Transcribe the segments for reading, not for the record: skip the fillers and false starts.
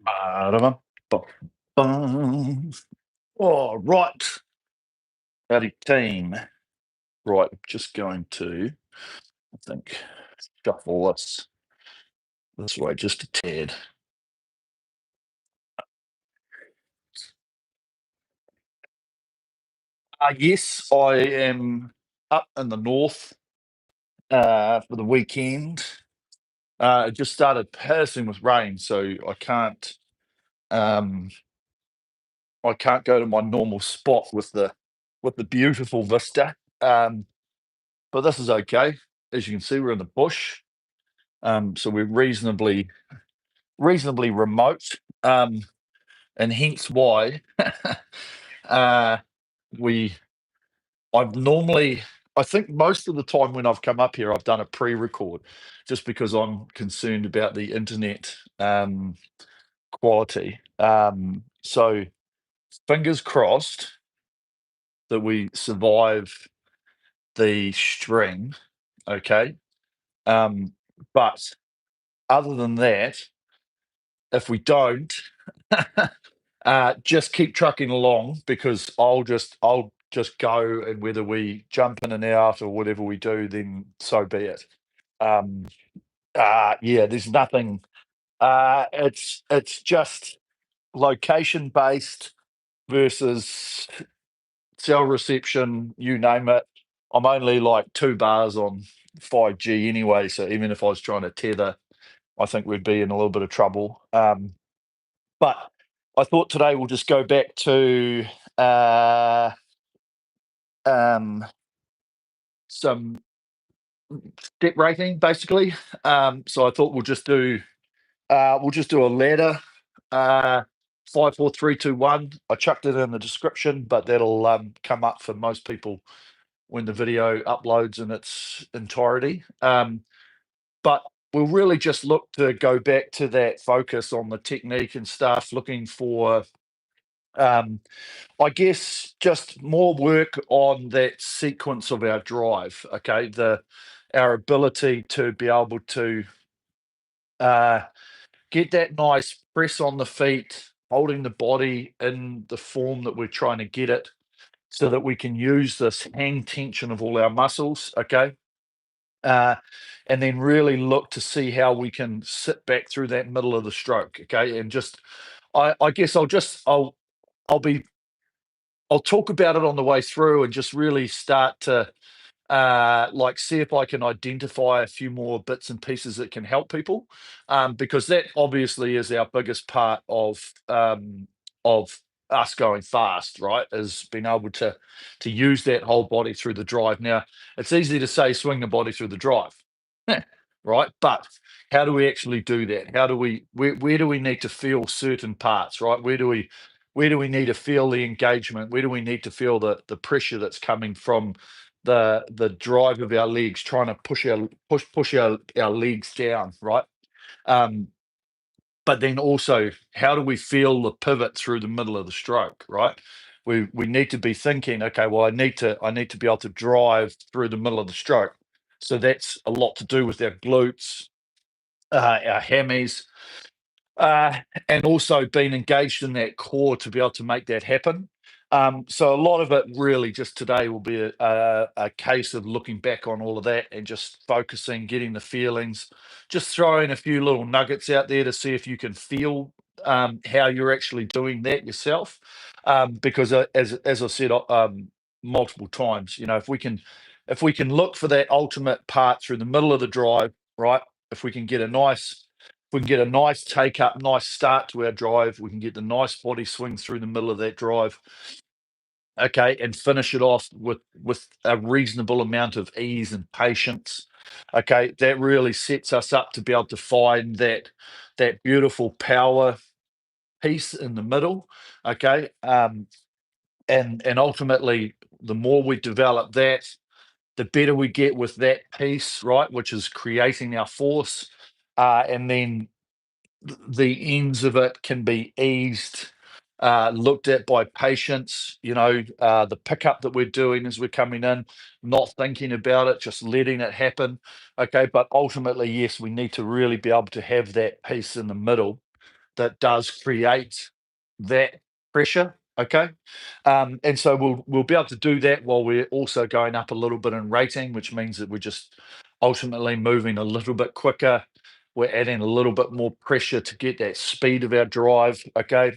Ba-da-bum-bum-bum. All right, howdy team. Right, I'm just going to, I think, shuffle this way just a tad. Yes, I am up in the north for the weekend. It just started passing with rain, so um, I can't go to my normal spot with the beautiful vista. But this is okay. As you can see, we're in the bush, so we're reasonably remote, and hence why uh, we. I've normally, I think most of the time when I've come up here, I've done a pre-record, just because I'm concerned about the internet quality. So fingers crossed that we survive the string, okay. Um, but other than that, if we don't, just keep trucking along, because I'll just go, and whether we jump in and out or whatever we do, then so be it. Um, yeah, there's nothing. It's just location based versus cell reception. You name it. I'm only like 2 bars on 5G anyway, so even if I was trying to tether, I think we'd be in a little bit of trouble. But I thought today we'll just go back to uh, um, some step rating, basically. So I thought we'll just do a ladder. Uh, 5, 4, 3, 2, 1. I chucked it in the description, but that'll come up for most people when the video uploads in its entirety. But we'll really just look to go back to that focus on the technique and stuff, looking for um, I guess just more work on that sequence of our drive. Okay, our ability to be able to uh, get that nice press on the feet, holding the body in the form that we're trying to get it, so that we can use this hang tension of all our muscles. Okay, uh, and then really look to see how we can sit back through that middle of the stroke. Okay, and just I guess I'll be I'll talk about it on the way through, and just really start to like see if I can identify a few more bits and pieces that can help people, because that obviously is our biggest part of us going fast, right? Is being able to use that whole body through the drive. Now, it's easy to say swing the body through the drive, right? But how do we actually do that? Where do we need to feel certain parts, right? Where do we need to feel the engagement? Where do we need to feel the pressure that's coming from the drive of our legs, trying to push our legs down, right? Um, but then also, how do we feel the pivot through the middle of the stroke, right? We need to be thinking, okay, well, I need to be able to drive through the middle of the stroke. So that's a lot to do with our glutes, our hammies, uh, and also being engaged in that core to be able to make that happen. So a lot of it really just today will be a case of looking back on all of that and just focusing, getting the feelings, just throwing a few little nuggets out there to see if you can feel how you're actually doing that yourself. Because as I said multiple times, if we can look for that ultimate part through the middle of the drive, right? If we can get a nice take up, nice start to our drive. We can get the nice body swing through the middle of that drive, okay, and finish it off with a reasonable amount of ease and patience. Okay, that really sets us up to be able to find that beautiful power piece in the middle. Okay, and ultimately, the more we develop that, the better we get with that piece, right, which is creating our force, and then the ends of it can be eased, looked at by patients, the pickup that we're doing as we're coming in, not thinking about it, just letting it happen. Okay, but ultimately, yes, we need to really be able to have that piece in the middle, that does create that pressure. Okay. And so we'll be able to do that while we're also going up a little bit in rating, which means that we're just ultimately moving a little bit quicker. We're adding a little bit more pressure to get that speed of our drive. Okay.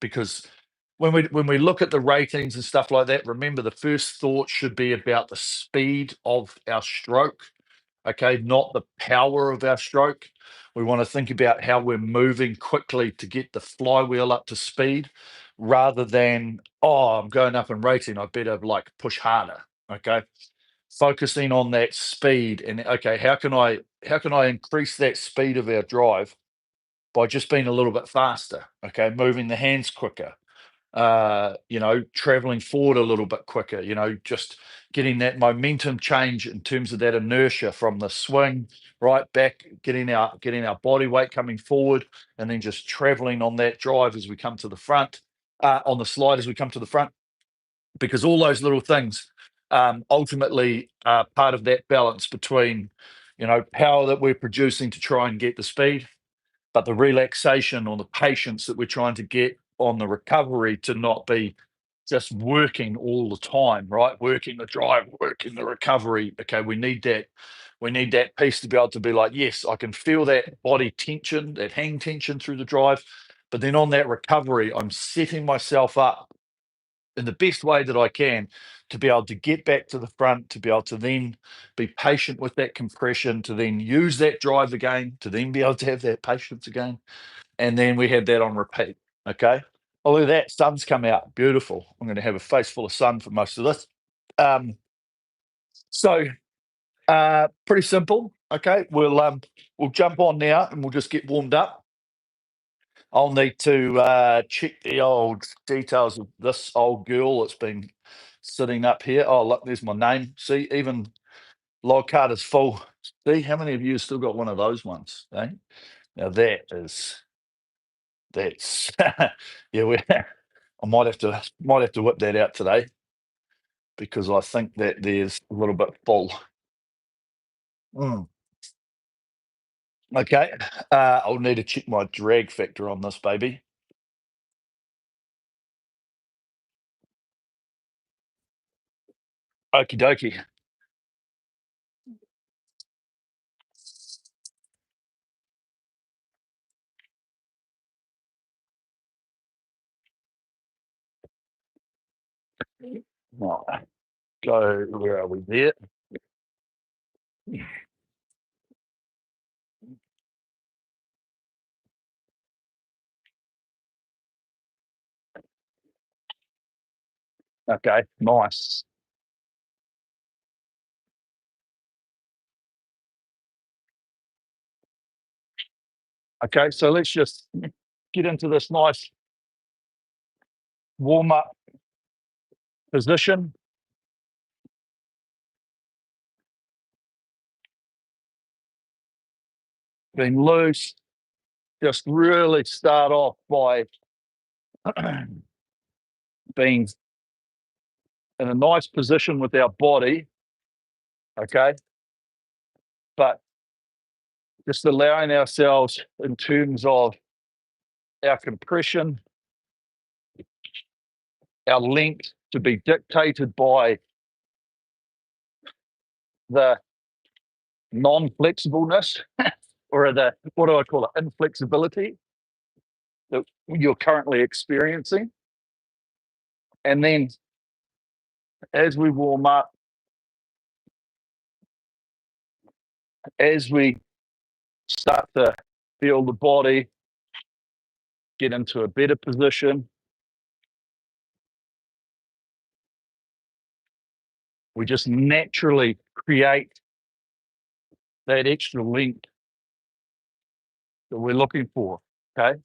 Because when we look at the ratings and stuff like that, remember the first thought should be about the speed of our stroke, okay, not the power of our stroke. We want to think about how we're moving quickly to get the flywheel up to speed rather than, oh, I'm going up in rating, I better like push harder. Okay. Focusing on that speed and okay, how can I increase that speed of our drive by just being a little bit faster? Okay, moving the hands quicker, traveling forward a little bit quicker, just getting that momentum change in terms of that inertia from the swing right back, getting our body weight coming forward, and then just traveling on that drive as we come to the front, on the slide as we come to the front, because all those little things ultimately are part of that balance between, power that we're producing to try and get the speed, but the relaxation or the patience that we're trying to get on the recovery to not be just working all the time, right? Working the drive, working the recovery. Okay, we need that. We need that piece to be able to be like, yes, I can feel that body tension, that hang tension through the drive. But then on that recovery, I'm setting myself up in the best way that I can to be able to get back to the front, to be able to then be patient with that compression, to then use that drive again, to then be able to have that patience again. And then we had that on repeat. Okay. Oh, look at that. Sun's come out. Beautiful. I'm going to have a face full of sun for most of this. Um, so pretty simple. Okay. We'll jump on now and we'll just get warmed up. I'll need to check the old details of this old girl that's been sitting up here. Oh, look, there's my name. See, even log card is full. See, how many of you still got one of those ones? Eh? Now that's yeah. I might have to whip that out today because I think that there's a little bit full. Mm. Okay, I'll need to check my drag factor on this baby. Okie dokie. Right, go. Where are we there? Okay, nice. Okay, so let's just get into this nice warm up position. Being loose. Just really start off by being in a nice position with our body. Okay, but just allowing ourselves in terms of our compression, our length to be dictated by the non-flexibleness or the, what do I call it, inflexibility that you're currently experiencing. And then as we warm up, as we start to feel the body get into a better position, we just naturally create that extra length that we're looking for. Okay.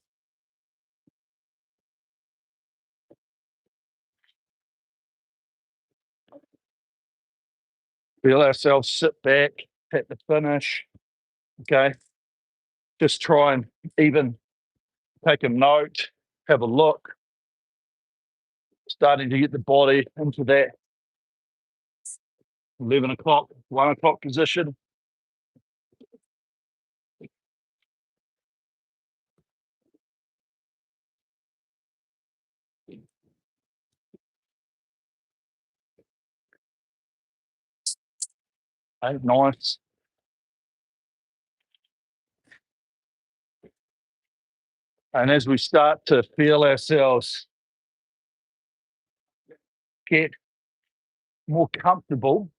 Feel ourselves sit back at the finish. Okay. Just try and even take a note, have a look, starting to get the body into that 11 o'clock, 1 o'clock position. Okay, nice. And as we start to feel ourselves get more comfortable,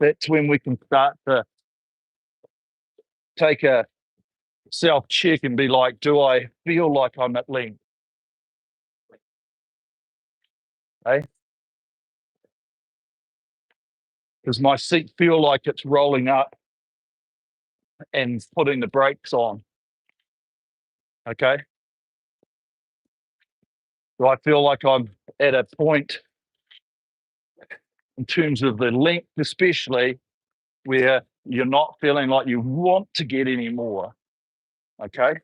that's when we can start to take a self check and be like, do I feel like I'm at length? Okay. Does my seat feel like it's rolling up and putting the brakes on? Okay. Do I feel like I'm at a point in terms of the length, especially where you're not feeling like you want to get any more? Okay.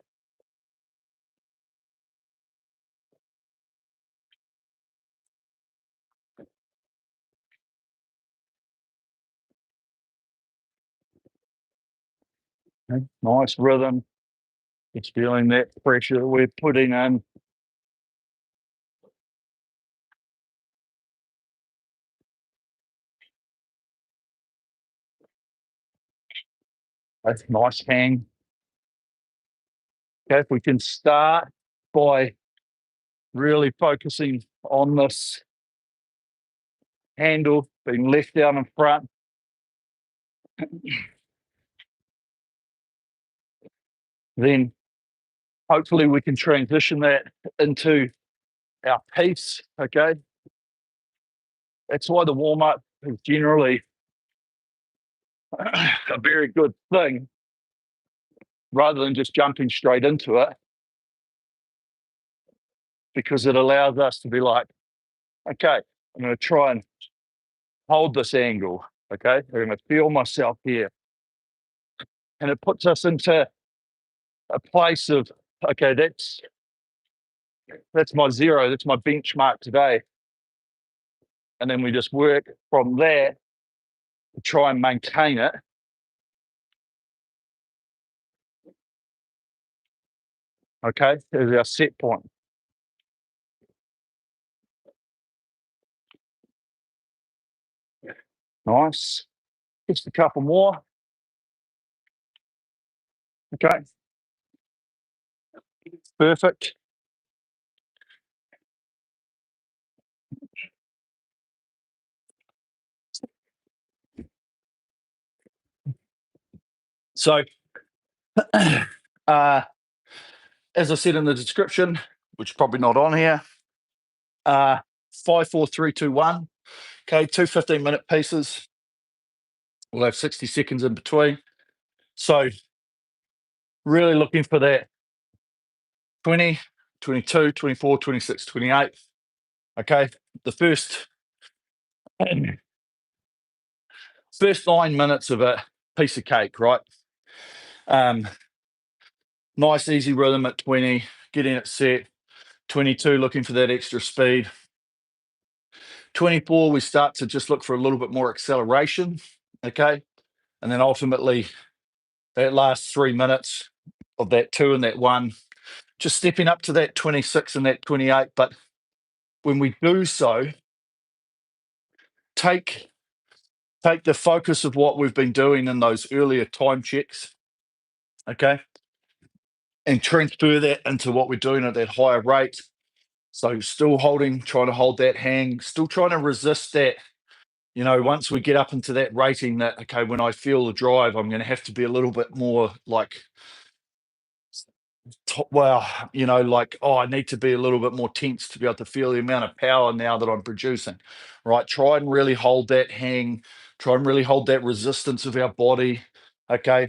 Okay. Nice rhythm. It's feeling that pressure we're putting in. That's nice hang. Okay, if we can start by really focusing on this handle being left down in front, then hopefully we can transition that into our pace. Okay, that's why the warm up is generally a very good thing rather than just jumping straight into it, because it allows us to be like, okay, I'm going to try and hold this angle. Okay, I'm going to feel myself here. And it puts us into a place of, okay, that's my zero, that's my benchmark today. And then we just work from there to try and maintain it. Okay, there's our set point. Nice. Just a couple more. Okay, perfect. So, as I said in the description, which is probably not on here, 5, 4, 3, 2, 1. Okay, 2 15-minute pieces. We'll have 60 seconds in between. So, really looking for that 20, 22, 24, 26, 28. Okay, the first 9 minutes of a piece of cake, right? Nice easy rhythm at 20, getting it set. 22, looking for that extra speed. 24, we start to just look for a little bit more acceleration. Okay, and then ultimately that last 3 minutes of that 2 and that 1, just stepping up to that 26 and that 28. But when we do so, take the focus of what we've been doing in those earlier time checks, okay, and transfer that into what we're doing at that higher rate. So still holding, trying to hold that hang, still trying to resist that. Once we get up into that rating, that okay, when I feel the drive, I'm going to have to be a little bit more like, like, oh, I need to be a little bit more tense to be able to feel the amount of power now that I'm producing, right? Try and really hold that hang, try and really hold that resistance of our body, okay?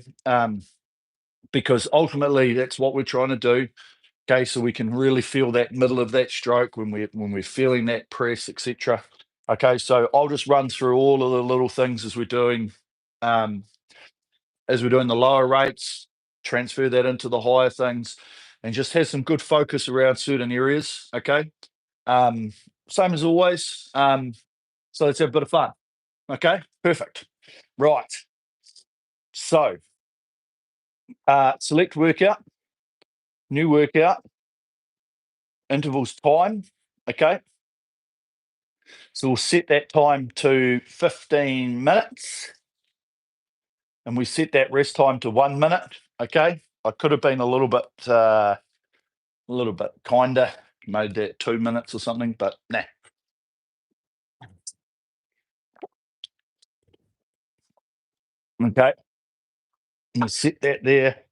Because ultimately that's what we're trying to do. Okay, so we can really feel that middle of that stroke when we're feeling that press, etc. Okay, so I'll just run through all of the little things um, as we're doing the lower rates, transfer that into the higher things, and just have some good focus around certain areas. Okay, um, same as always. So let's have a bit of fun. Okay, perfect. Right. So select workout, new workout, intervals time. Okay. So we'll set that time to 15 minutes. And we set that rest time to 1 minute. Okay. I could have been a little bit kinder, made that 2 minutes or something, but nah. Okay. I'm gonna set that there.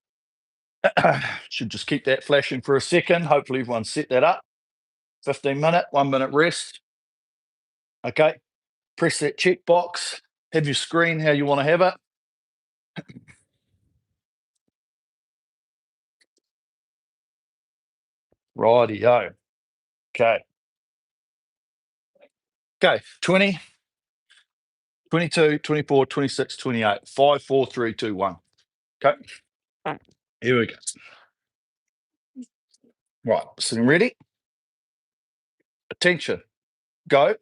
Should just keep that flashing for a second. Hopefully everyone set that up. 15-minute, 1 minute rest. Okay. Press that check box. Have your screen how you want to have it. Righty-o. Okay. Okay. 20, 22, 24, 26, 28. 5, 4, 3, 2, 1. Okay. Here we go. Right. Sitting ready. Attention. Go.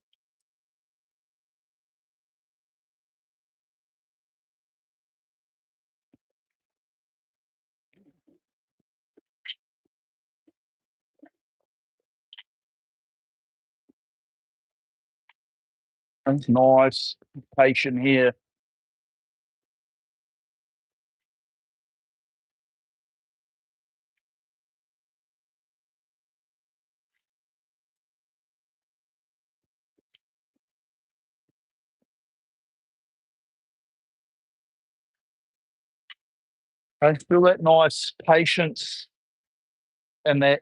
That's nice. Patient here. Okay. Feel that nice patience and that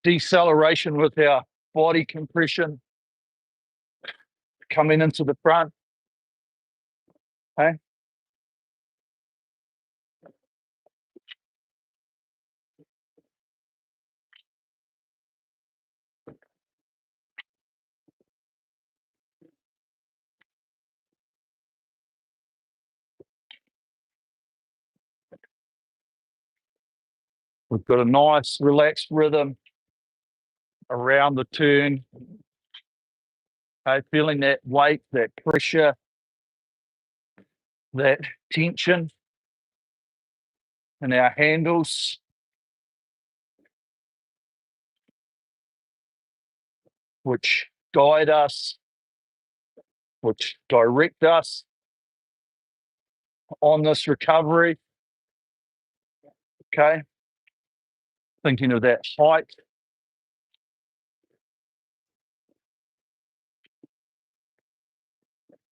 deceleration with our body compression coming into the front. Okay. We've got a nice relaxed rhythm around the turn. Okay. Feeling that weight, that pressure, that tension in our handles. Which guide us, which direct us on this recovery. Okay. Thinking of that height.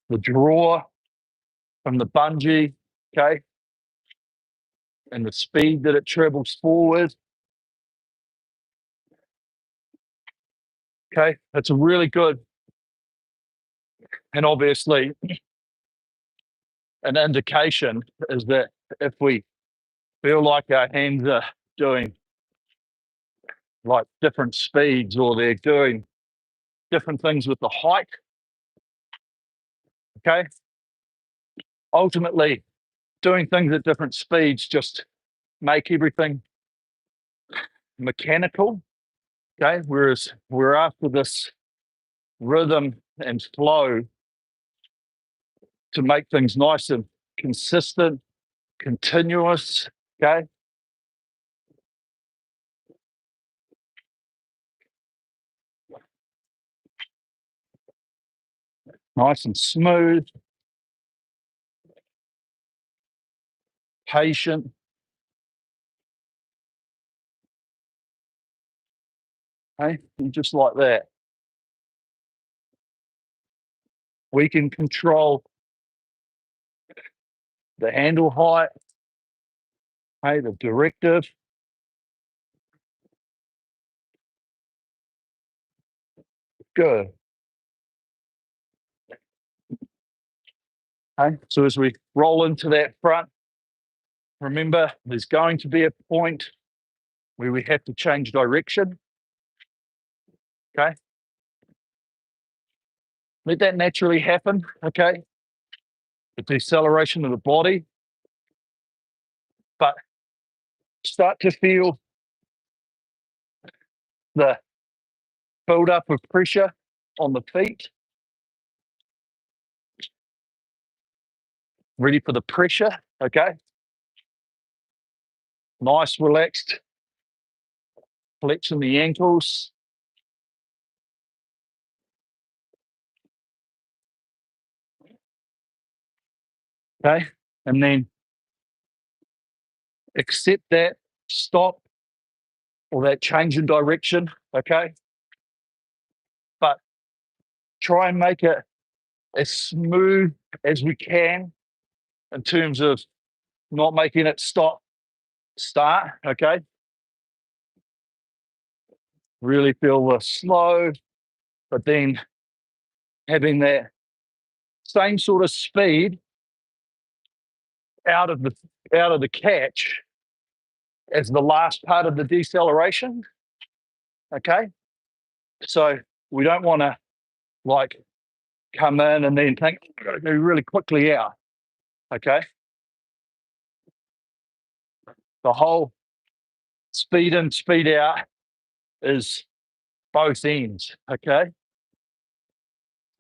The draw from the bungee, okay, and the speed that it travels forward. Okay, that's a really good, and obviously an indication is that if we feel like our hands are doing like different speeds or they're doing different things with the height, okay, ultimately doing things at different speeds just make everything mechanical. Okay, whereas we're after this rhythm and flow to make things nice and consistent, continuous. Okay. Nice and smooth, patient. Okay, and just like that. We can control the handle height, okay, the directive. Good. Okay, so as we roll into that front, remember there's going to be a point where we have to change direction. Okay. Let that naturally happen. Okay. The deceleration of the body, but start to feel the build up of pressure on the feet. Ready for the pressure. Okay. Nice, relaxed flexion the ankles. Okay. And then accept that stop or that change in direction. Okay. But try and make it as smooth as we can in terms of not making it stop, start. Okay. Really feel the slow, but then having that same sort of speed out of the catch as the last part of the deceleration. Okay. So we don't want to like come in and then think, I've got to go really quickly out. Okay. The whole speed in, speed out is both ends. Okay.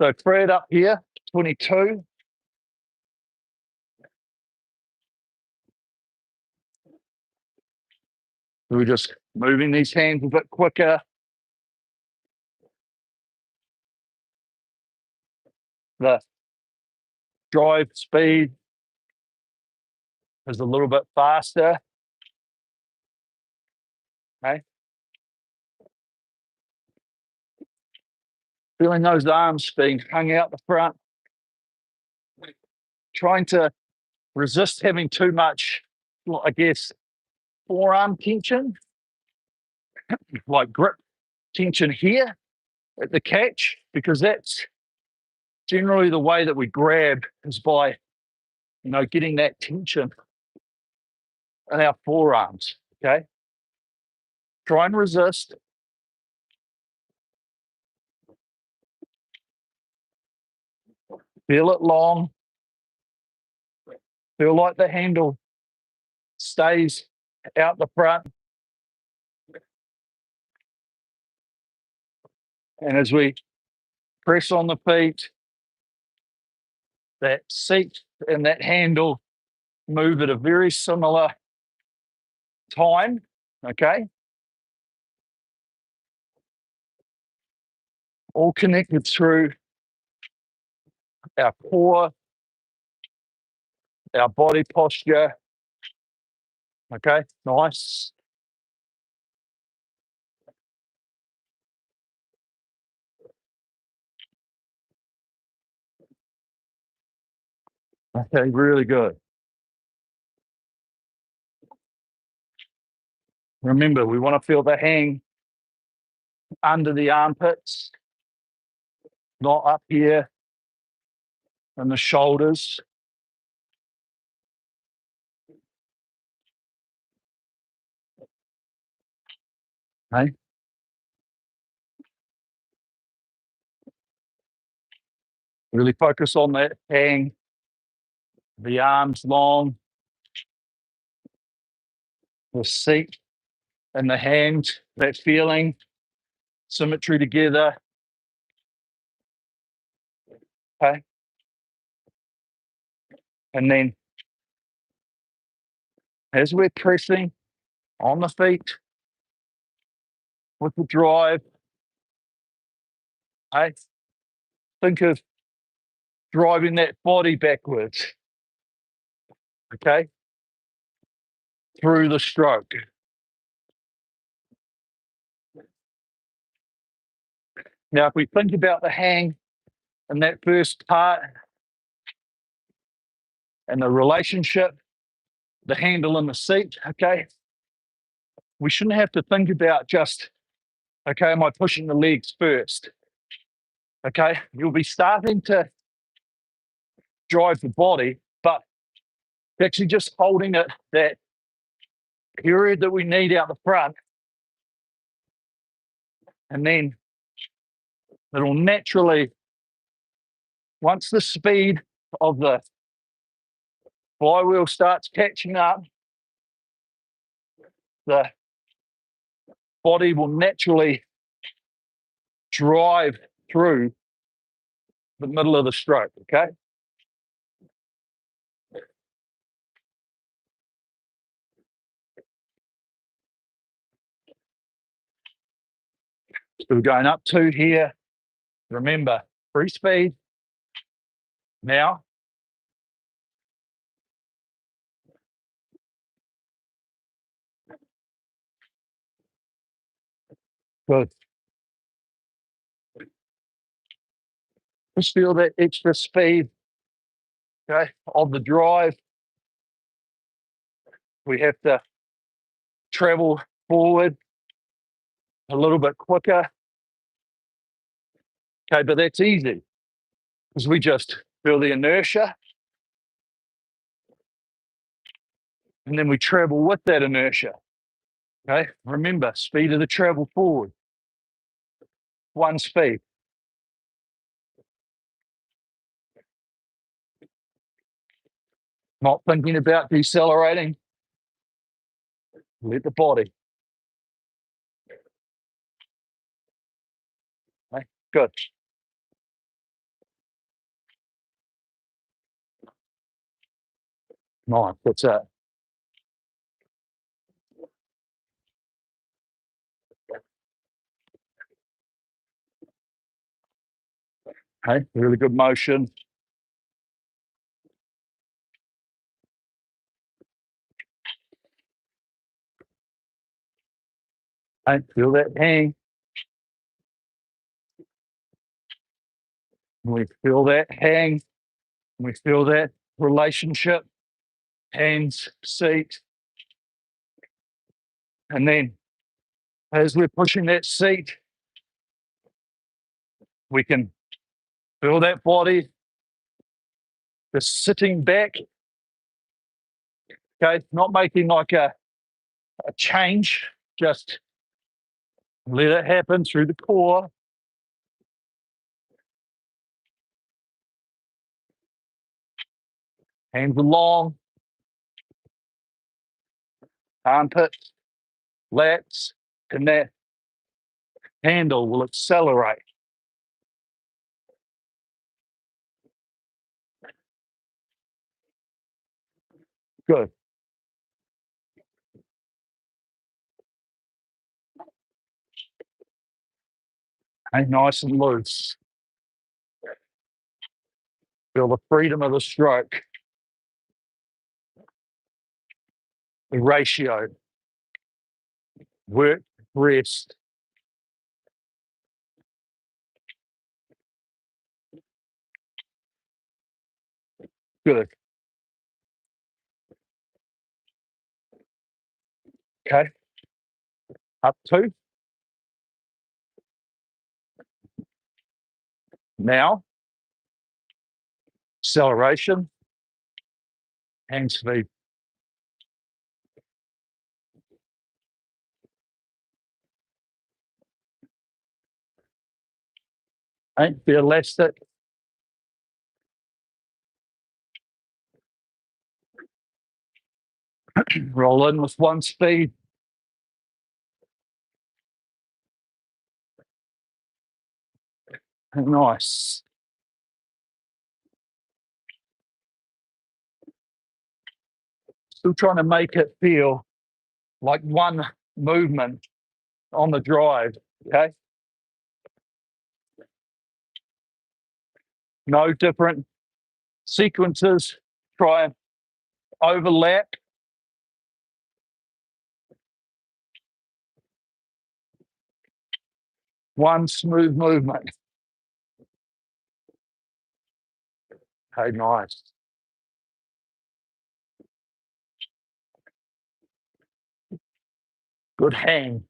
So thread up here, 22. We're just moving these hands a bit quicker. The drive speed is a little bit faster. Okay. Feeling those arms being hung out the front. Trying to resist having too much, well, I guess, forearm tension, like grip tension here at the catch, because that's generally the way that we grab is by, getting that tension in our forearms. Okay. Try and resist. Feel it long. Feel like the handle stays out the front. And as we press on the feet, that seat and that handle move at a very similar time. Okay. All connected through our core, our body posture. Okay, nice. Okay, really good. Remember, we want to feel the hang under the armpits, not up here and the shoulders. Okay. Really focus on that hang, the arms long, the seat and the hands, that feeling, symmetry together. Okay. And then as we're pressing on the feet with the drive, okay, think of driving that body backwards, okay, through the stroke. Now, if we think about the hang in that first part and the relationship, the handle and the seat, okay, we shouldn't have to think about just, okay, am I pushing the legs first? Okay, you'll be starting to drive the body, but actually just holding it that period that we need out the front, and then it'll naturally, once the speed of the flywheel starts catching up, the body will naturally drive through the middle of the stroke, okay? So we're going up 2 here. Remember, free speed. Now, Good. Just feel that extra speed, okay, on the drive. We have to travel forward a little bit quicker. Okay, but that's easy because we just feel the inertia and then we travel with that inertia. Okay, remember, speed of the travel forward, one speed. Not thinking about decelerating. Let the body. Okay, good. Nice, that's it. Okay, really good motion. Okay, feel that hang. We feel that hang. We feel that relationship, hands, seat. And then as we're pushing that seat, we can feel that body just sitting back. Okay, not making like a change, just let it happen through the core. Hands are long, armpits, lats, and that handle will accelerate. Good. And nice and loose. Feel the freedom of the stroke. The ratio. Work, rest. Good. Okay. Up two. Now, acceleration, hand speed. Okay, be elastic. Roll in with one speed. Nice. Still trying to make it feel like one movement on the drive, okay? No different sequences. Try and overlap. One smooth movement. Okay, nice. Good hang.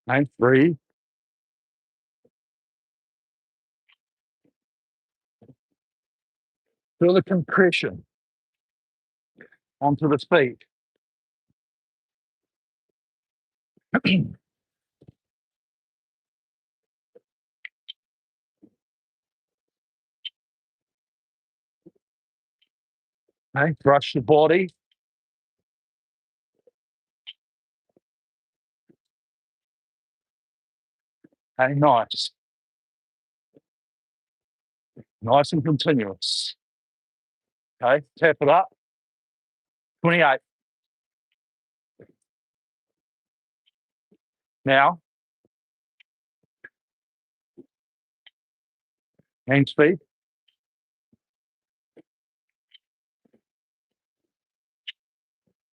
And breathe. Feel the compression onto the feet. Okay, brush the body. Okay, nice. Nice and continuous. Okay, tap it up. 28. Now, hand speed.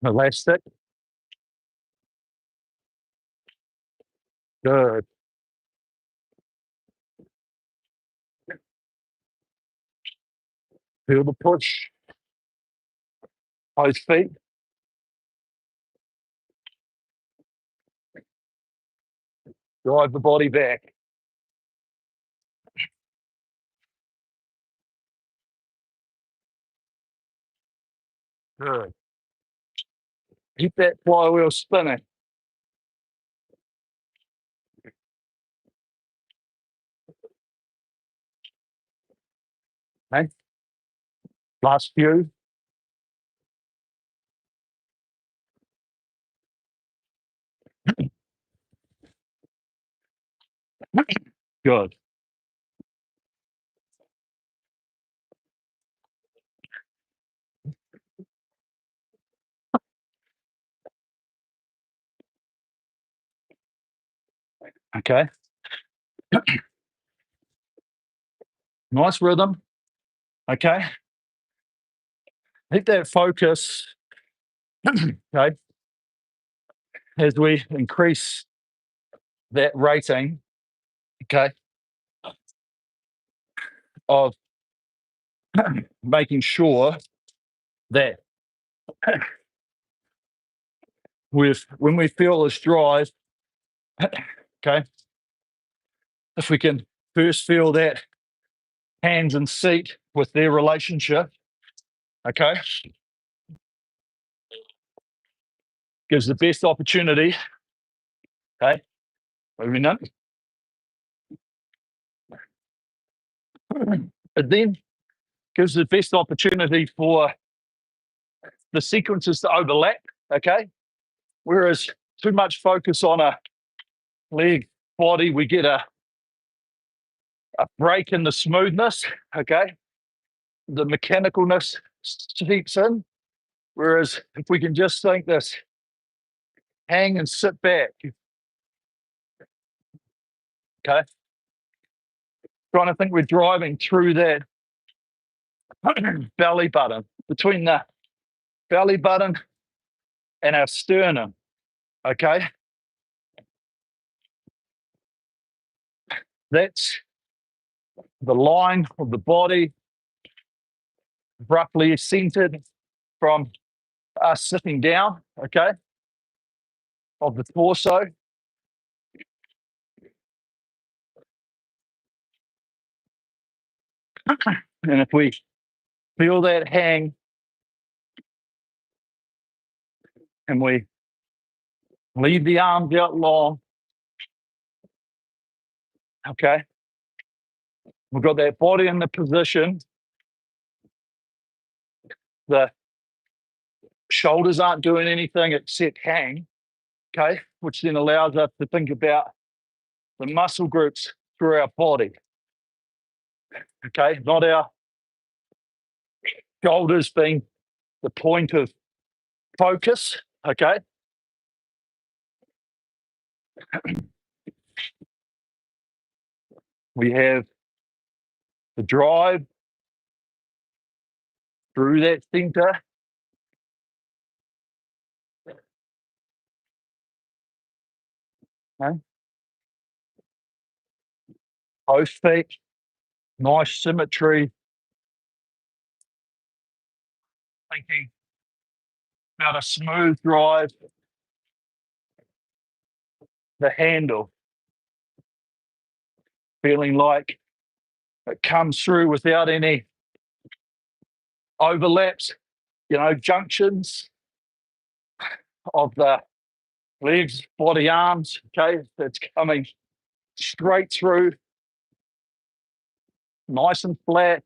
Elastic. Good. Feel the push. Both feet. Drive the body back. Good. Keep that flywheel spinning. Okay. Last few. Good. Okay. Nice rhythm. Okay. Keep that focus. Okay. As we increase that rating, okay, of making sure that when we feel this drive, okay, if we can first feel that hands and seat with their relationship, okay, gives the best opportunity, okay, moving up. It then gives the best opportunity for the sequences to overlap, okay? Whereas too much focus on a leg body, we get a break in the smoothness, okay? The mechanicalness seeps in. Whereas if we can just think this, hang and sit back, okay? Trying to think we're driving through that belly button, between the belly button and our sternum, okay? That's the line of the body, roughly centered from us sitting down, okay, of the torso. And if we feel that hang and we leave the arms out long, okay, we've got that body in the position, the shoulders aren't doing anything except hang, okay, which then allows us to think about the muscle groups through our body, okay, not our shoulders being the point of focus, okay. We have the drive through that center, okay. Both feet, nice symmetry, thinking about a smooth drive, the handle, feeling like it comes through without any overlaps, junctions of the legs, body, arms, okay? It's coming straight through, nice and flat.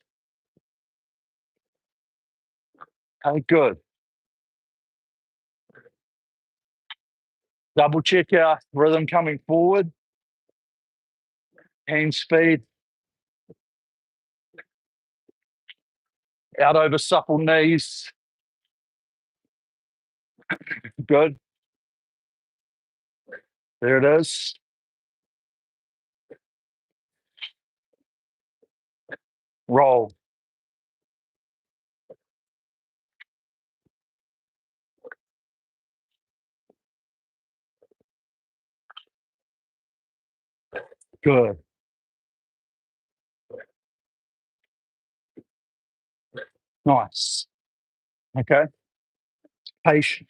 Okay, good. Double check our rhythm coming forward, hand speed, out over supple knees. Good. There it is. Roll. Good. Nice. Okay. Patient.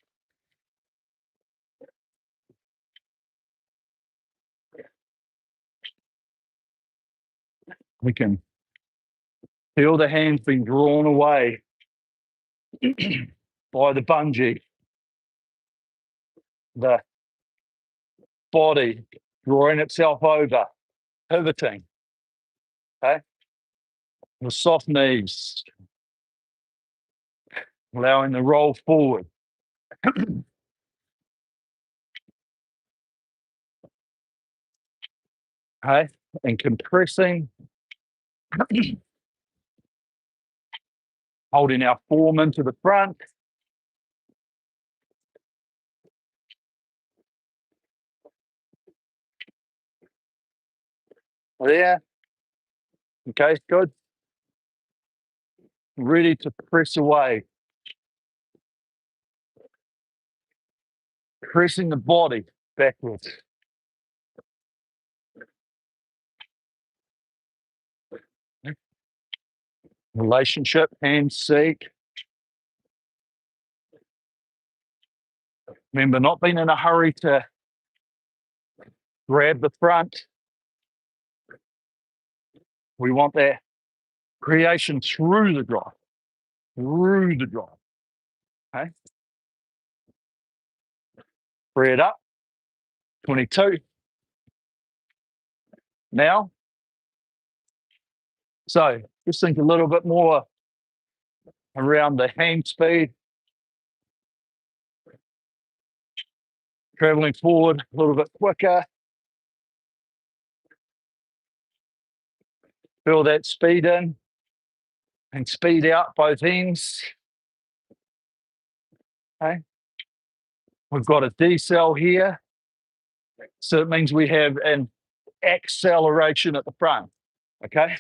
We can feel the hands being drawn away by the bungee, the body drawing itself over, pivoting. Okay. The soft knees, allowing the roll forward. Okay. And compressing, holding our form into the front. There. Okay, good. Ready to press away. Pressing the body backwards. Relationship, handshake. Remember, not being in a hurry to grab the front. We want that creation through the drive. Through the drive. Okay. Free it up. 22. Now. So just think a little bit more around the hand speed. Traveling forward a little bit quicker. Feel that speed in and speed out both ends. Okay. We've got a decel here. So it means we have an acceleration at the front. Okay.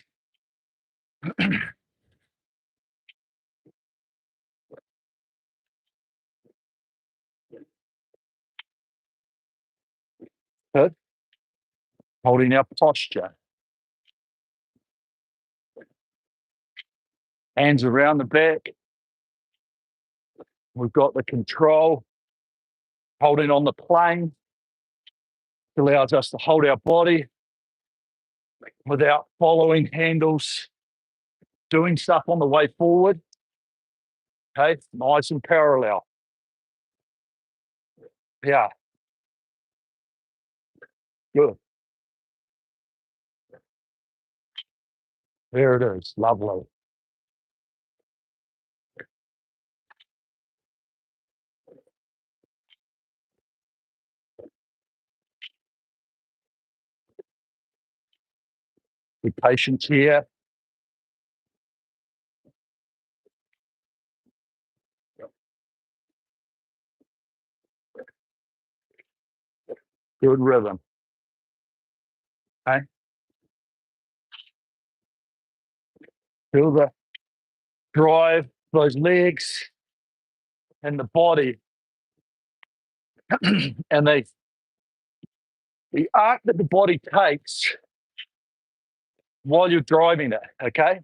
Good. Holding our posture. Hands around the back. We've got the control. Holding on the plane. It allows us to hold our body without following handles, doing stuff on the way forward. Okay, nice and parallel. Yeah. Good. There it is. Lovely. Be patient here. Good rhythm. Okay. Feel the drive, those legs and the body. And the arc that the body takes while you're driving it, okay?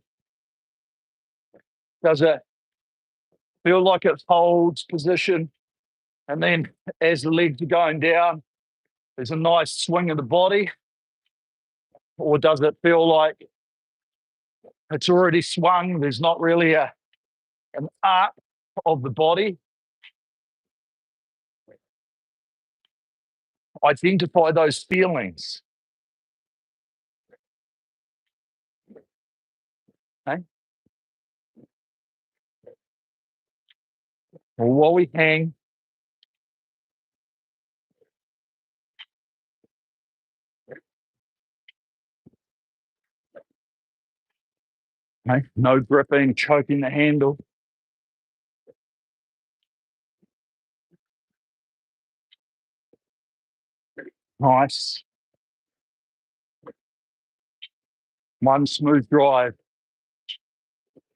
Does it feel like it holds position? And then as the legs are going down, there's a nice swing of the body? Or does it feel like it's already swung? There's not really an arc of the body. Identify those feelings. Okay. Well, while we hang, okay, no gripping, choking the handle. Nice. One smooth drive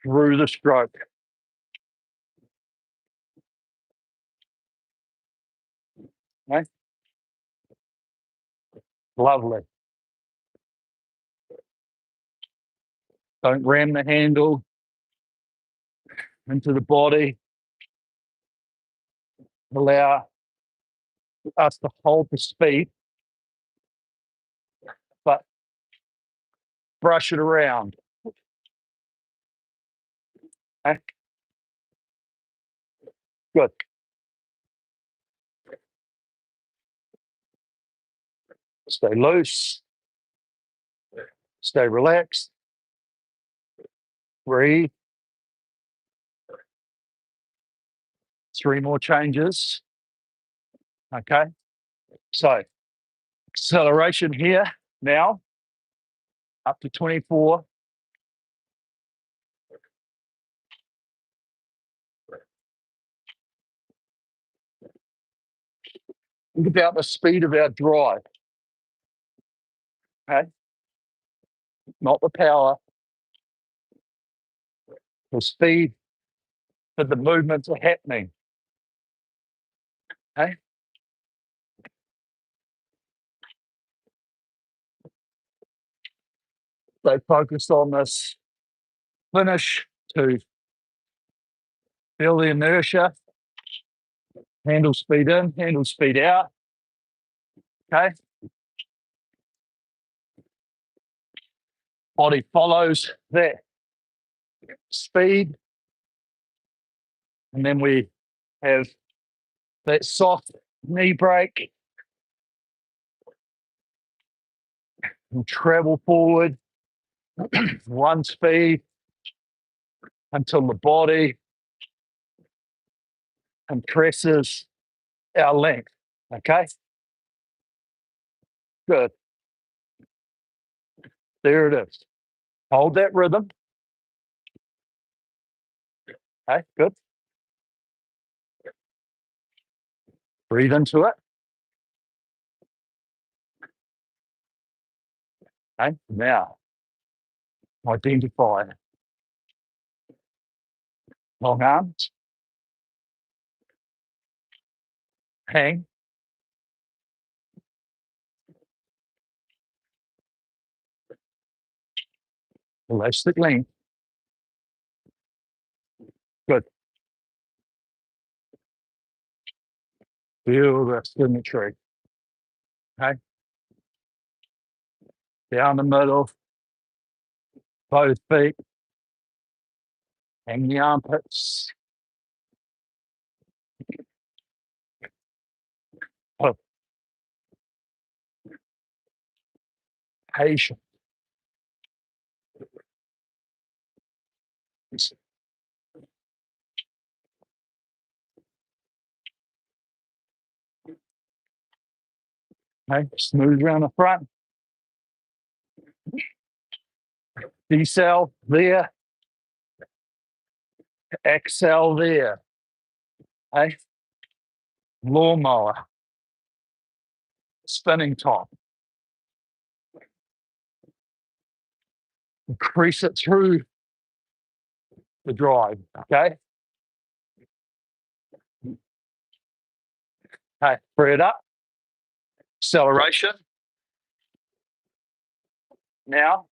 through the stroke. Okay. Lovely. Don't ram the handle into the body. Allow us to hold the speed, but brush it around. Okay? Good. Stay loose. Stay relaxed. Breathe. 3 more changes. Okay. So acceleration here now, up to 24. Think about the speed of our drive. Okay. Not the power. The speed that the movements are happening. Okay. Stay focused on this finish to feel the inertia. Handle speed in, handle speed out. Okay. Body follows that speed. And then we have that soft knee break and travel forward one speed until the body compresses our length. Okay. Good. There it is. Hold that rhythm. Okay, good. Breathe into it. Okay, now identify long arms, hang, elastic length. Good. Feel the symmetry. Okay. Down the middle, both feet, hang the armpits. Oh, patient. Okay, smooth around the front. Decel there, exhale there. Okay, lawnmower, spinning top. Increase it through the drive. Okay. Okay, free it up. Acceleration. Now,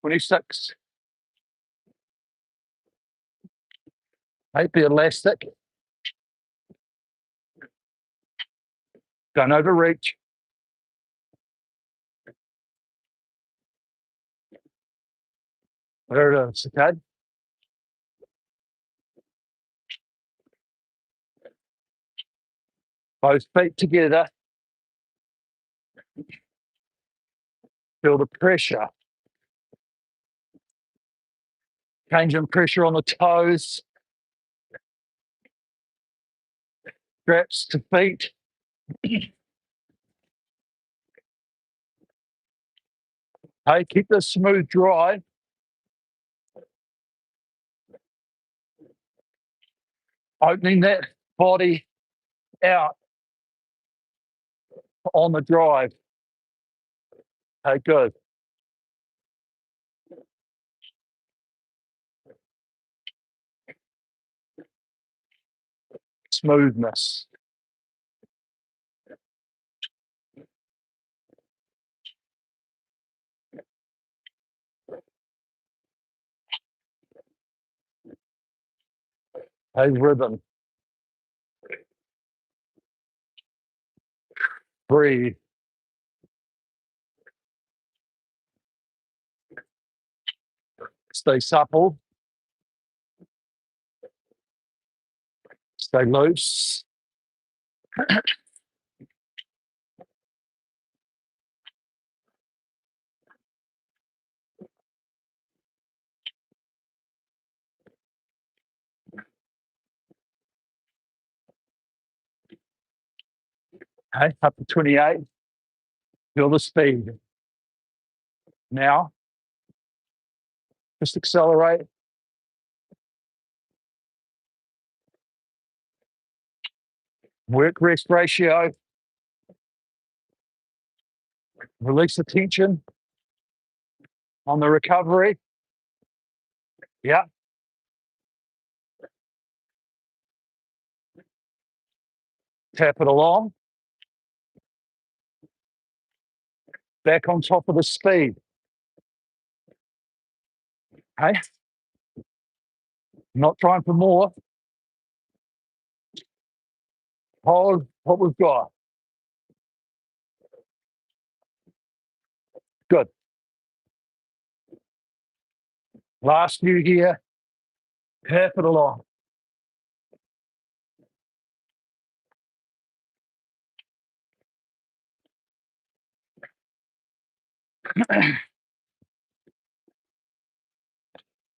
26. Make the elastic. Don't overreach. There it is. Okay. Both feet together. Feel the pressure. Changing pressure on the toes. Straps to feet. Hey, keep this smooth drive. Opening that body out on the drive. Okay, good. Smoothness. A rhythm. Breathe. Stay supple. Stay loose. Okay, up to 28. Feel the speed. Now, just accelerate. Work rest ratio. Release the tension on the recovery. Yeah. Tap it along. Back on top of the speed. Okay. Not trying for more. Hold what we've got. Good. Last few here. Tap it along.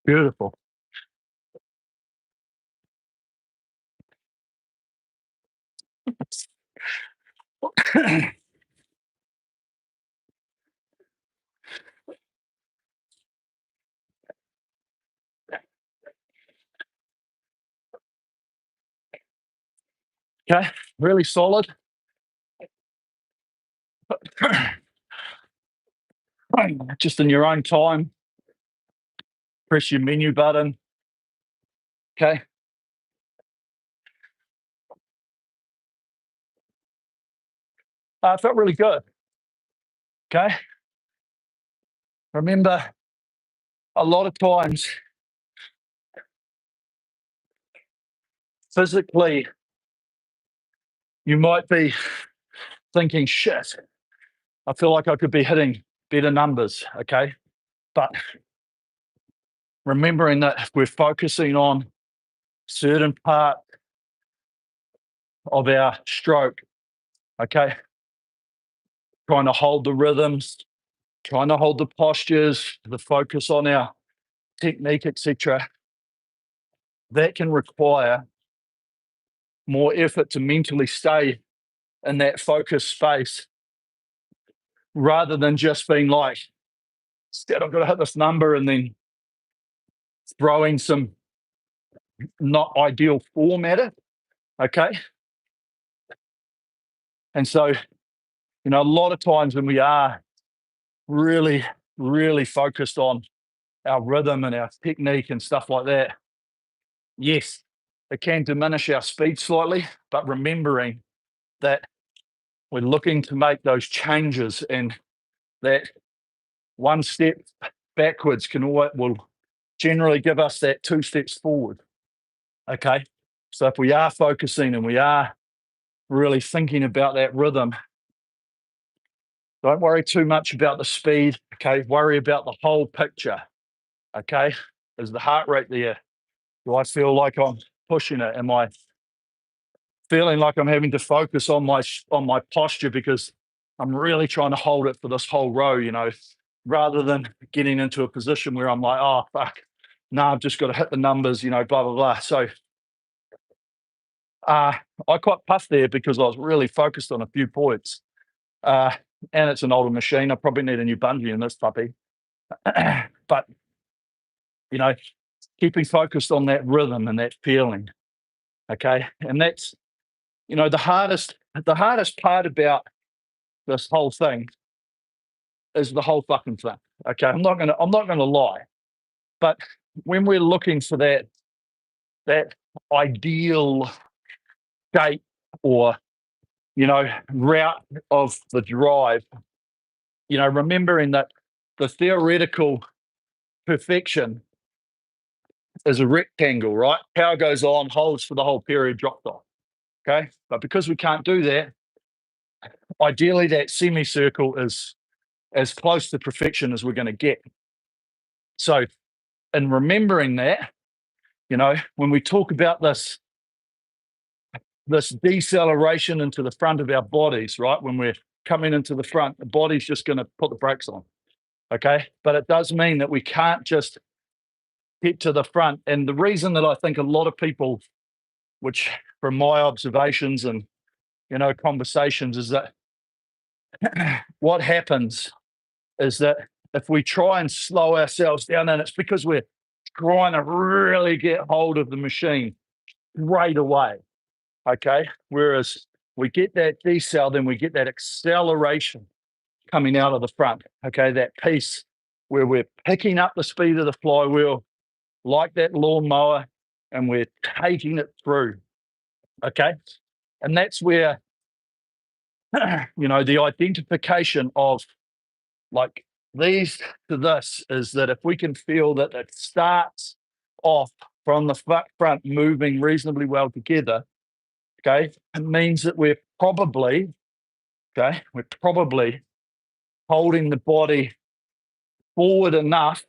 Beautiful. Okay, really solid. Just in your own time, press your menu button. Okay. Felt really good. Okay. Remember, a lot of times, physically, you might be thinking, shit, I feel like I could be hitting better numbers. Okay. But remembering that if we're focusing on certain part of our stroke, okay, trying to hold the rhythms, trying to hold the postures, the focus on our technique, etc., that can require more effort to mentally stay in that focused space rather than just being like, instead, I've got to hit this number and then throwing some not ideal form at it. Okay. And so, a lot of times when we are really, really focused on our rhythm and our technique and stuff like that, yes, it can diminish our speed slightly, but remembering that we're looking to make those changes and that one step backwards will generally give us that 2 steps forward. Okay. So if we are focusing and we are really thinking about that rhythm, don't worry too much about the speed. Okay. Worry about the whole picture. Okay. Is the heart rate there? Do I feel like I'm pushing it? Am I feeling like I'm having to focus on my posture because I'm really trying to hold it for this whole row, rather than getting into a position where I'm like, oh fuck, no, I've just got to hit the numbers, blah blah blah. So I got puffed there because I was really focused on a few points. And it's an older machine. I probably need a new bungee in this puppy. But keeping focused on that rhythm and that feeling. Okay. And that's the hardest part about this whole thing is the whole fucking thing. Okay. I'm not gonna lie. But when we're looking for that ideal shape or route of the drive, remembering that the theoretical perfection is a rectangle, right? Power goes on, holds for the whole period, drops off. Okay. But because we can't do that, ideally that semicircle is as close to perfection as we're going to get. So, in remembering that, when we talk about this deceleration into the front of our bodies, right? When we're coming into the front, the body's just going to put the brakes on. Okay. But it does mean that we can't just get to the front. And the reason that I think a lot of people, which from my observations and, conversations, is that what happens is that if we try and slow ourselves down, and it's because we're trying to really get hold of the machine right away. Okay. Whereas we get that decel, then we get that acceleration coming out of the front. Okay. That piece where we're picking up the speed of the flywheel like that lawnmower and we're taking it through. Okay. And that's where, the identification of like these to this is that if we can feel that it starts off from the front moving reasonably well together, okay, it means that we're probably holding the body forward enough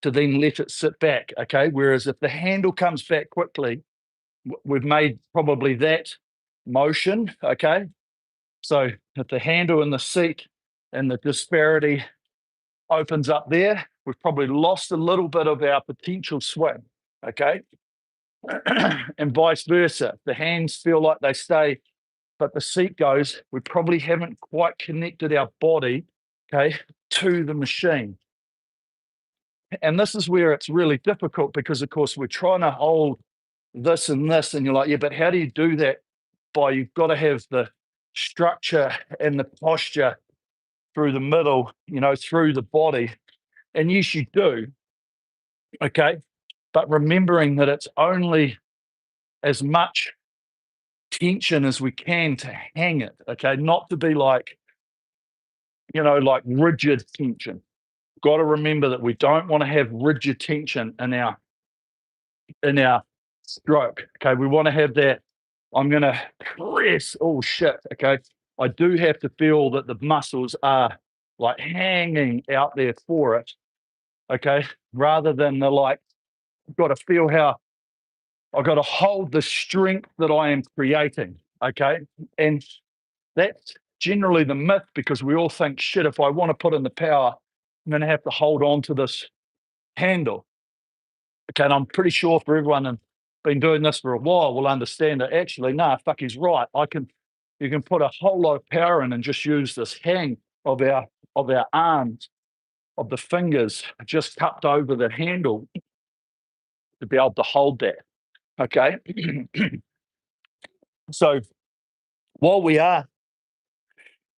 to then let it sit back, okay? Whereas if the handle comes back quickly, we've made probably that motion, okay? So if the handle and the seat and the disparity opens up there, we've probably lost a little bit of our potential swing, okay? And vice versa. The hands feel like they stay, but the seat goes, we probably haven't quite connected our body, okay, to the machine. And this is where it's really difficult because, of course, we're trying to hold this and this, and you're like, yeah, but how do you do that? You've got to have the structure and the posture through the middle, through the body. And yes, you do. Okay. But remembering that it's only as much tension as we can to hang it. Okay. Not to be like, like rigid tension. Got to remember that we don't want to have rigid tension in our stroke. Okay. We want to have that. I'm going to press. Oh shit. Okay. I do have to feel that the muscles are like hanging out there for it. Okay. Rather than the like, I've got to feel how I've got to hold the strength that I am creating. Okay. And that's generally the myth because we all think, shit, if I want to put in the power, I'm going to have to hold on to this handle. Okay. And I'm pretty sure for everyone and been doing this for a while will understand that actually, fuck, he's right. You can put a whole lot of power in and just use this hang of our arms, of the fingers just cupped over the handle to be able to hold that. Okay. So while we are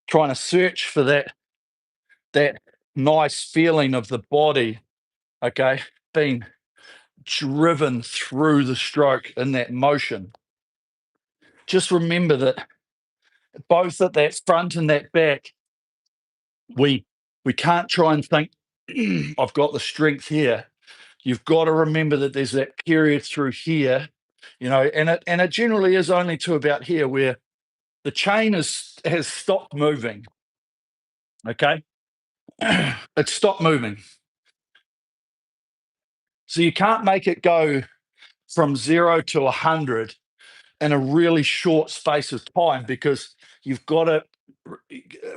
trying to search for that nice feeling of the body, okay, being driven through the stroke in that motion, just remember that both at that front and that back, we can't try and think, I've got the strength here. You've got to remember that there's that period through here, and it generally is only to about here where the chain has stopped moving. Okay. It's stopped moving. So you can't make it go from 0 to 100 in a really short space of time because you've got to,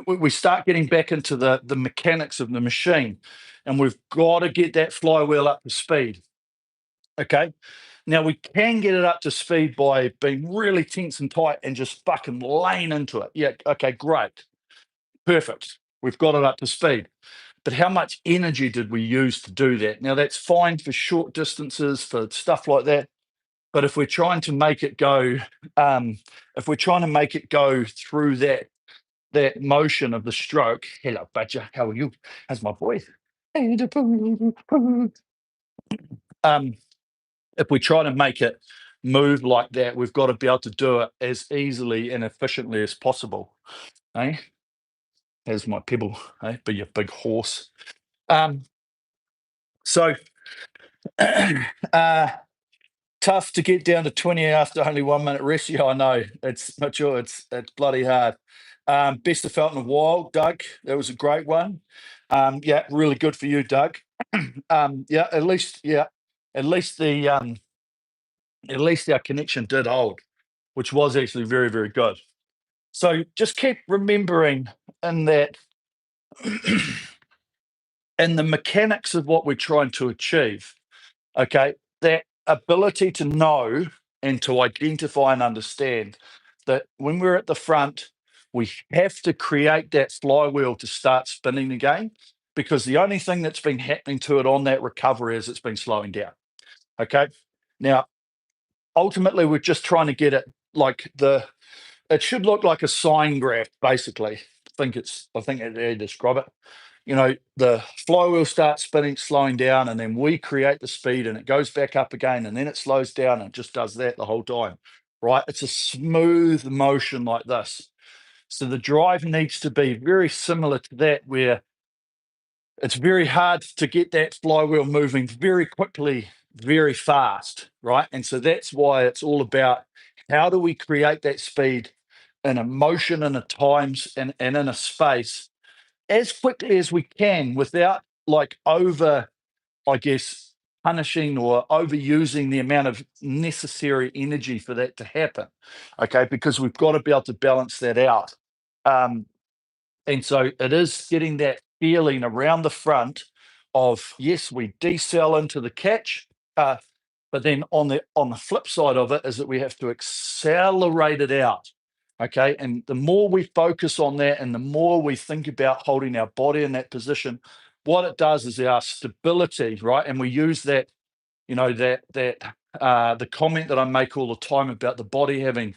we start getting back into the mechanics of the machine and we've got to get that flywheel up to speed. Okay. Now we can get it up to speed by being really tense and tight and just fucking laying into it. Yeah. Okay. Great. Perfect. We've got it up to speed. But how much energy did we use to do that? Now that's fine for short distances, for stuff like that. But if we're trying to make it go, through that motion of the stroke, hello, Badger, how are you? How's my voice? If we try to make it move like that, we've got to be able to do it as easily and efficiently as possible. Eh? There's my pebble, eh? Be your big horse. So Tough to get down to 20 after only 1 minute rest. Yeah, I know. It's mature. It's bloody hard. Best I felt in a while, Doug. That was a great one. Yeah, really good for you, Doug. Yeah, at least at least our connection did hold, which was actually very, very good. So just keep remembering in that in the mechanics of what we're trying to achieve, okay, that ability to know and to identify and understand that when we're at the front, we have to create that flywheel to start spinning again, because the only thing that's been happening to it on that recovery is it's been slowing down. Okay. Now, ultimately, we're just trying to get it like it should look like a sine graph, basically. I think that's how you describe it. You know, the flywheel starts spinning, slowing down, and then we create the speed and it goes back up again, and then it slows down and it just does that the whole time. Right? It's a smooth motion like this. So the drive needs to be very similar to that, where it's very hard to get that flywheel moving very quickly, very fast, right? And so that's why it's all about how do we create that speed in a motion and a times and in a space as quickly as we can without like over, I guess, punishing or overusing the amount of necessary energy for that to happen. Okay, because we've got to be able to balance that out. Um, and so it is getting that feeling around the front of yes, we decel into the catch, but then on the flip side of it is that we have to accelerate it out. Okay, and the more we focus on that, and the more we think about holding our body in that position, what it does is our stability, right? And we use that, you know, the comment that I make all the time about the body having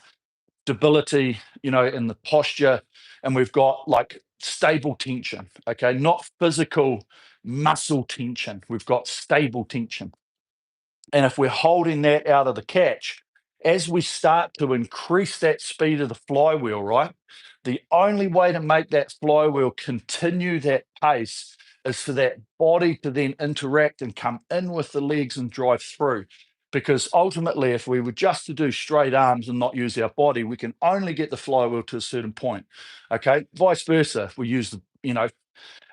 stability, you know, in the posture, and we've got like stable tension, okay, not physical muscle tension. We've got stable tension. And if we're holding that out of the catch, as we start to increase that speed of the flywheel, right? The only way to make that flywheel continue that pace is for that body to then interact and come in with the legs and drive through. Because ultimately, if we were just to do straight arms and not use our body, we can only get the flywheel to a certain point. Okay. Vice versa. If we use the, you know,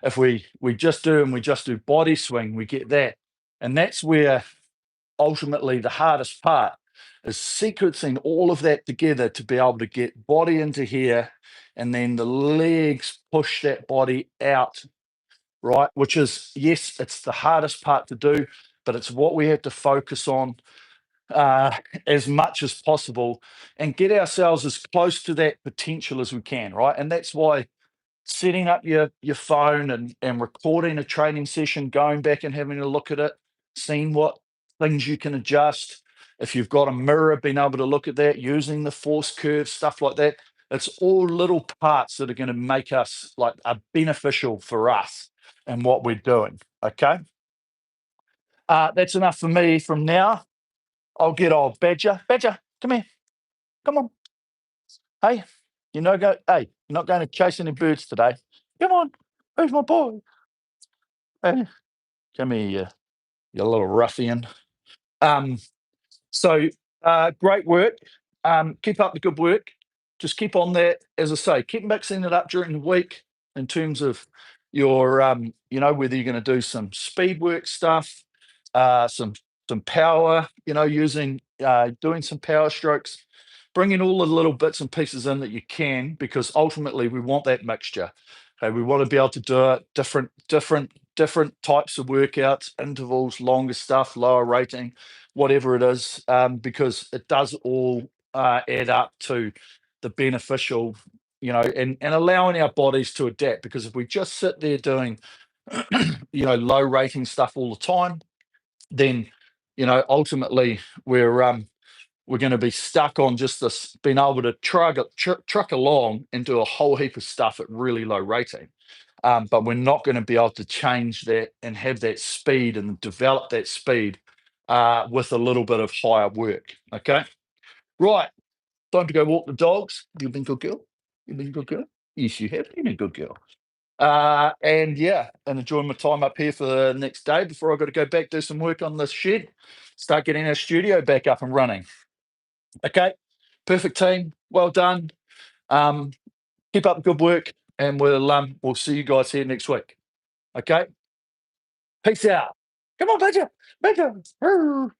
if we just do and we just do body swing, we get that. And that's where ultimately the hardest part is sequencing all of that together to be able to get body into here and then the legs push that body out, right? Which is, yes, it's the hardest part to do, but it's what we have to focus on uh, as much as possible and get ourselves as close to that potential as we can, right? And that's why setting up your phone and recording a training session, going back and having a look at it, seeing what things you can adjust. If you've got a mirror, being able to look at that, using the force curve, stuff like that. It's all little parts that are going to make us like are beneficial for us and what we're doing. Okay. That's enough for me from now. I'll get old Badger. Badger, come here. Come on. Hey, you're not going to chase any birds today. Come on. Where's my boy? Hey, come here, you little ruffian. Um, great work. Keep up the good work. Just keep on that. As I say, keep mixing it up during the week in terms of your, whether you're going to do some speed work stuff, some power, using doing some power strokes, bringing all the little bits and pieces in that you can, because ultimately we want that mixture. Okay, we want to be able to do it different types of workouts, intervals, longer stuff, lower rating, whatever it is, because it does all add up to the beneficial, and allowing our bodies to adapt. Because if we just sit there doing, low rating stuff all the time, then, ultimately we're going to be stuck on just this, being able to truck along and do a whole heap of stuff at really low rating. But we're not going to be able to change that and have that speed and develop that speed with a little bit of higher work. Okay. Right. Time to go walk the dogs. You've been a good girl. You've been a good girl. Yes, you have been a good girl. And yeah, and enjoying my time up here for the next day before I've got to go back, do some work on the shed, start getting our studio back up and running. Okay, perfect team. Well done. Um, Keep up the good work, and we'll see you guys here next week. Okay, peace out. Come on, Badger. Badger.